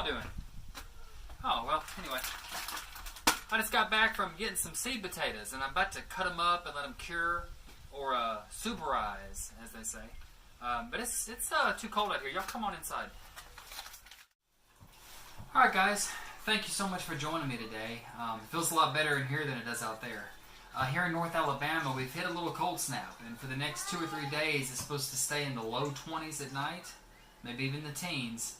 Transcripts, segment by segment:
y'all doing? Oh, well, anyway. I just got back from getting some seed potatoes, and I'm about to cut them up and let them cure, or SUBERIZE, as they say. But it's too cold out here. Y'all come on inside. Alright guys, thank you so much for joining me today. It feels a lot better in here than it does out there. Here in North Alabama, we've hit a little cold snap, and for the next 2 or 3 days, it's supposed to stay in the low 20s at night, maybe even the teens,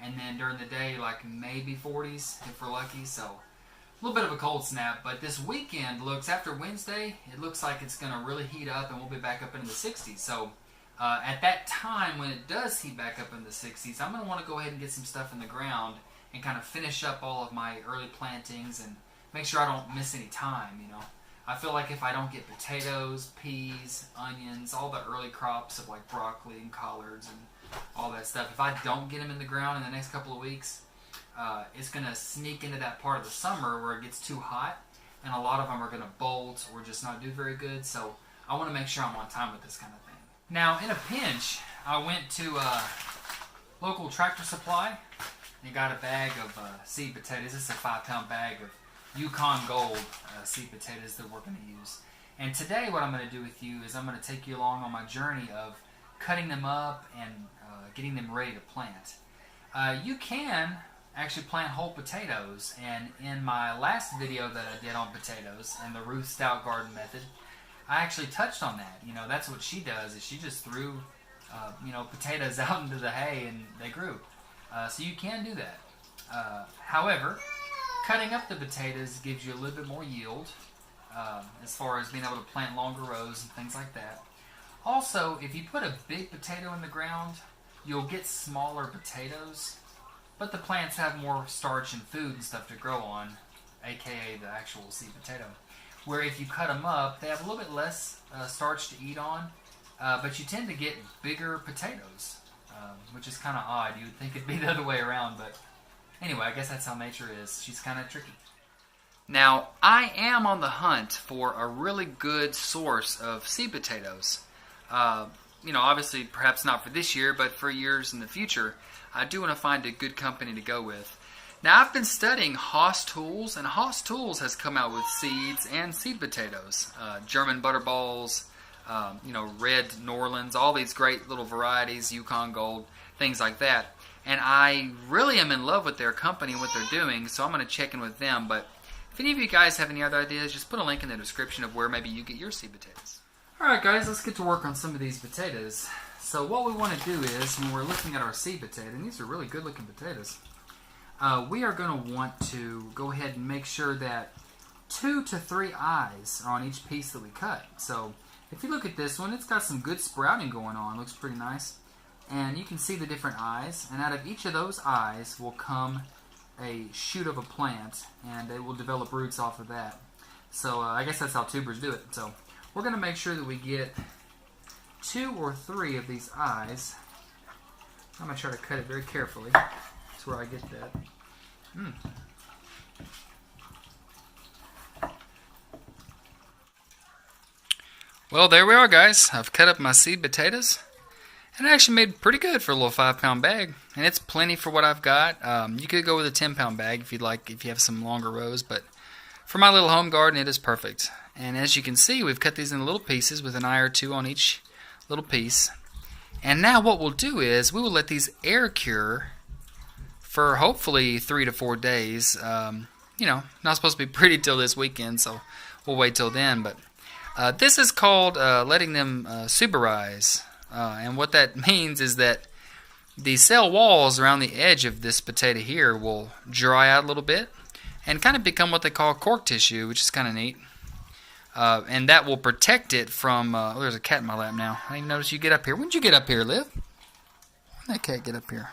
and then during the day, like maybe 40s if we're lucky. So a little bit of a cold snap, but this weekend looks, after Wednesday, it looks like it's going to really heat up, and we'll be back up into the 60s. So at that time, when it does heat back up in the 60s, I'm going to want to go ahead and get some stuff in the ground and kind of finish up all of my early plantings and make sure I don't miss any time, you know. I feel like if I don't get potatoes, peas, onions, all the early crops of like broccoli and collards and all that stuff, if I don't get them in the ground in the next couple of weeks, it's going to sneak into that part of the summer where it gets too hot, and a lot of them are going to bolt or just not do very good. So I want to make sure I'm on time with this kind of thing. Now, in a pinch, I went to local Tractor Supply and got a bag of seed potatoes. This is a 5-pound bag of Yukon Gold seed potatoes that we're going to use. And today what I'm going to do with you is I'm going to take you along on my journey of cutting them up and getting them ready to plant. You can actually plant whole potatoes, and in my last video that I did on potatoes and the Ruth Stout garden method, I actually touched on that. You know, that's what she does, is she just threw potatoes out into the hay and they grew. So you can do that. However, cutting up the potatoes gives you a little bit more yield as far as being able to plant longer rows and things like that. Also, if you put a big potato in the ground, you'll get smaller potatoes, but the plants have more starch and food and stuff to grow on, aka the actual seed potato. Where if you cut them up, they have a little bit less starch to eat on, but you tend to get bigger potatoes, which is kind of odd. You would think it'd be the other way around, but anyway, I guess that's how nature is. She's kind of tricky. Now, I am on the hunt for a really good source of seed potatoes. Obviously, perhaps not for this year, but for years in the future, I do want to find a good company to go with. Now, I've been studying Haas Tools, and Haas Tools has come out with seeds and seed potatoes. German Butterballs, Red Norlands, all these great little varieties, Yukon Gold, things like that. And I really am in love with their company and what they're doing, so I'm going to check in with them. But if any of you guys have any other ideas, just put a link in the description of where maybe you get your seed potatoes. Alright guys, let's get to work on some of these potatoes. So what we want to do is, when we're looking at our seed potato, and these are really good looking potatoes, we are going to want to go ahead and make sure that 2 to 3 eyes are on each piece that we cut. So if you look at this one, it's got some good sprouting going on. Looks pretty nice. And you can see the different eyes, and out of each of those eyes will come a shoot of a plant, and they will develop roots off of that. So I guess that's how tubers do it. So we're going to make sure that we get 2 or 3 of these eyes. I'm going to try to cut it very carefully. That's where I get that. Well, there we are, guys. I've cut up my seed potatoes, and it actually made pretty good for a little 5-pound bag, and it's plenty for what I've got. You could go with a 10-pound bag if you'd like, if you have some longer rows, but for my little home garden, it is perfect. And as you can see, we've cut these into little pieces with an eye or 2 on each little piece. And now what we'll do is we will let these air cure for hopefully 3 to 4 days. Not supposed to be pretty till this weekend, so we'll wait till then. But this is called letting them SUBERIZE. And what that means is that the cell walls around the edge of this potato here will dry out a little bit and kind of become what they call cork tissue, which is kind of neat. And that will protect it from... there's a cat in my lap now. I didn't even notice you get up here. When did you get up here, Liv? When did that cat get up here?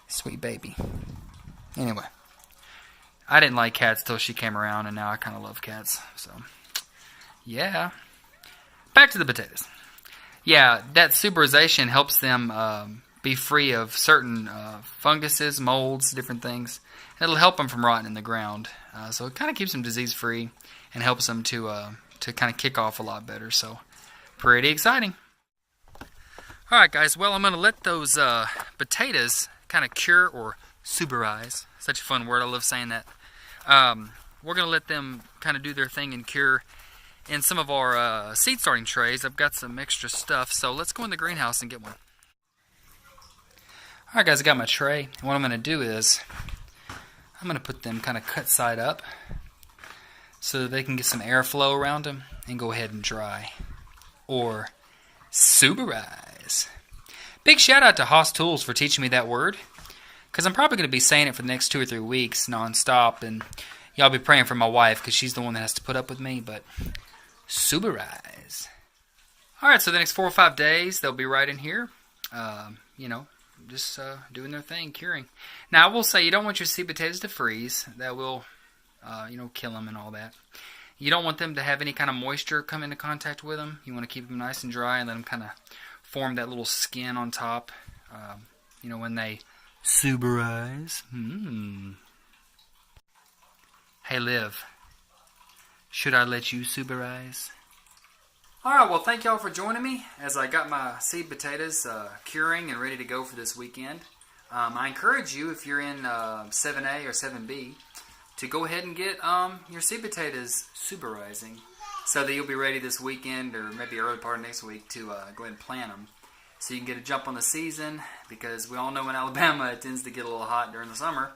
Sweet baby. Anyway. I didn't like cats till she came around, and now I kind of love cats. So, yeah. Back to the potatoes. Yeah, that suberization helps them be free of certain funguses, molds, different things. It'll help them from rotting in the ground. So it kind of keeps them disease-free and helps them to kind of kick off a lot better. So, pretty exciting. Alright guys, well I'm going to let those potatoes kind of cure or SUBERIZE. Such a fun word. I love saying that. We're going to let them kind of do their thing and cure in some of our seed starting trays. I've got some extra stuff, so let's go in the greenhouse and get one. Alright guys, I got my tray. And what I'm going to do is I'm going to put them kind of cut side up so that they can get some airflow around them and go ahead and dry. Or SUBERIZE. Big shout out to Haas Tools for teaching me that word, because I'm probably going to be saying it for the next 2 or 3 weeks non-stop, and y'all be praying for my wife because she's the one that has to put up with me, but SUBERIZE. Alright, so the next 4 or 5 days, they'll be right in here, just doing their thing, curing. Now, I will say you don't want your seed potatoes to freeze. That will, kill them and all that. You don't want them to have any kind of moisture come into contact with them. You want to keep them nice and dry and let them kind of form that little skin on top, when they SUBERIZE. Hey, Liv, should I let you SUBERIZE? Alright, well, thank y'all for joining me as I got my seed potatoes curing and ready to go for this weekend. I encourage you, if you're in 7A or 7B, to go ahead and get your seed potatoes SUBERIZing so that you'll be ready this weekend or maybe early part of next week to go ahead and plant them. So you can get a jump on the season, because we all know in Alabama it tends to get a little hot during the summer,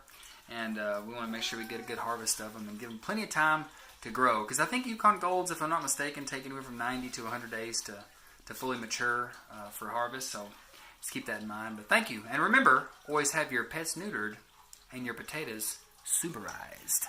and we want to make sure we get a good harvest of them and give them plenty of time to grow. Because I think Yukon Golds, if I'm not mistaken, take anywhere from 90 to 100 days to fully mature for harvest, so just keep that in mind. But thank you, and remember, always have your pets neutered and your potatoes SUBERIZed.